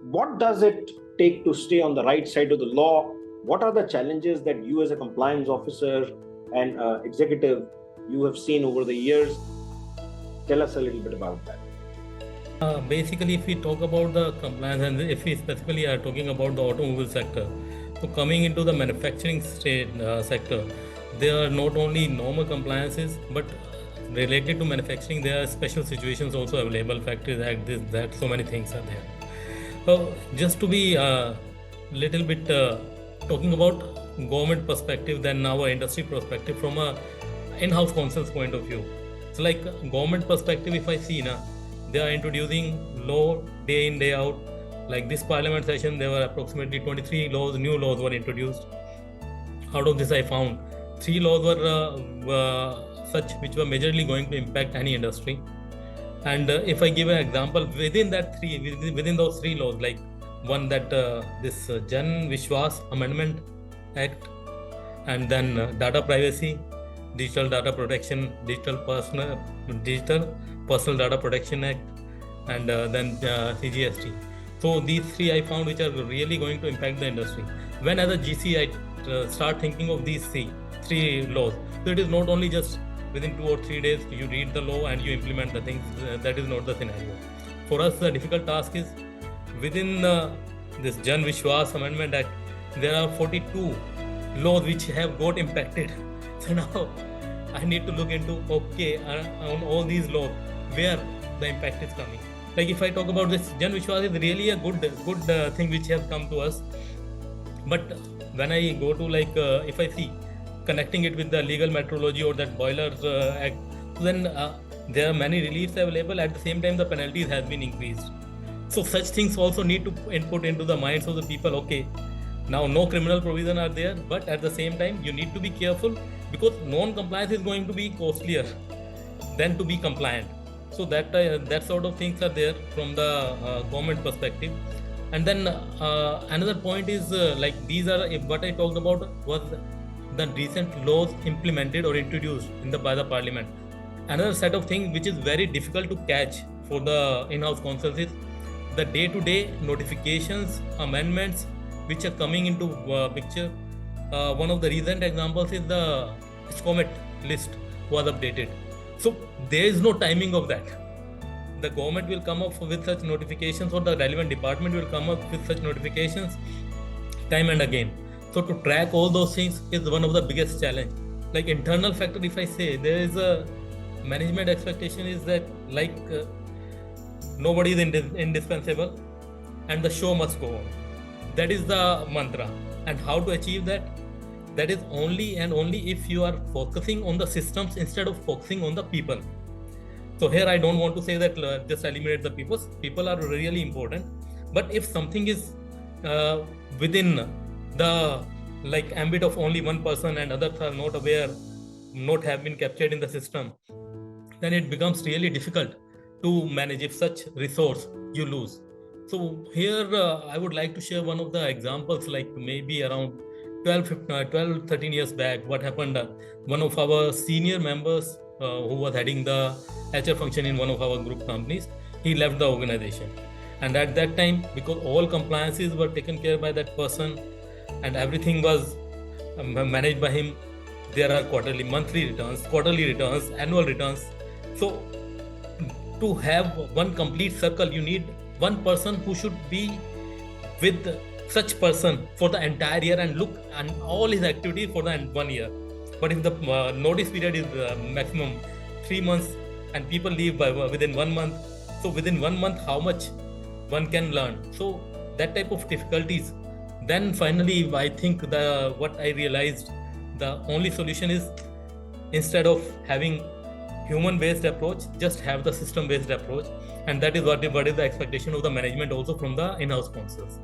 what does it take to stay on the right side of the law? What are the challenges that you as a compliance officer and executive you have seen over the years? Tell us a little bit about that. Basically, if we talk about the compliance, and if we specifically are talking about the automobile sector, so coming into the manufacturing sector, there are not only normal compliances, but related to manufacturing, there are special situations also available, factories act, this, that, so many things are there. So just to be little bit talking about government perspective than our industry perspective from a in-house counsel's point of view. So like government perspective, if I see now, they are introducing law day in, day out. Like this parliament session, there were approximately 23 laws, new laws were introduced. Out of this, I found 3 laws were such which were majorly going to impact any industry. And if I give an example, within those 3 laws, like one that this Jan Vishwas Amendment Act, and then data privacy, digital data protection, digital personal data protection act, and then CGST. So these 3 I found which are really going to impact the industry. When as a GC I start thinking of these 3 laws, so it is not only just within 2 or 3 days you read the law and you implement the things. That is not the scenario. For us, the difficult task is within this Jan Vishwas Amendment Act, there are 42 laws which have got impacted. So now I need to look into, okay, on all these laws, where the impact is coming. Like if I talk about this, Jan Vishwas is really a good thing which has come to us. But when I go to like, if I see connecting it with the legal metrology or that Boilers Act, then there are many reliefs available. At the same time, the penalties has been increased. So such things also need to input into the minds of the people. Okay, now no criminal provision are there, but at the same time, you need to be careful because non-compliance is going to be costlier than to be compliant. So that sort of things are there from the government perspective. And then another point is like these are what I talked about was the recent laws implemented or introduced by the parliament. Another set of things which is very difficult to catch for the in-house counsels is the day-to-day notifications, amendments which are coming into picture. One of the recent examples is the SCOMET list was updated. So there is no timing of that. The government will come up with such notifications, or the relevant department will come up with such notifications time and again. So to track all those things is one of the biggest challenge. Like internal factor, if I say, there is a management expectation is that like nobody is indispensable and the show must go on. That is the mantra. And how to achieve that? That is only and only if you are focusing on the systems instead of focusing on the people. So here I don't want to say that just eliminate the people. People are really important. But if something is within the like ambit of only one person and others are not aware, not have been captured in the system, then it becomes really difficult to manage if such resource you lose. So here I would like to share one of the examples, like maybe around 12-13 years back, what happened, one of our senior members who was heading the HR function in one of our group companies, he left the organization. And at that time, because all compliances were taken care by that person and everything was managed by him, there are monthly returns, quarterly returns, annual returns. So to have one complete circle, you need one person who should be with such person for the entire year and look and all his activities for the 1 year. But if the notice period is maximum 3 months and people leave within 1 month, so within 1 month how much one can learn? So that type of difficulties. Then finally I think what I realized, the only solution is instead of having human-based approach, just have the system-based approach, and that is what is the expectation of the management also from the in-house counsels.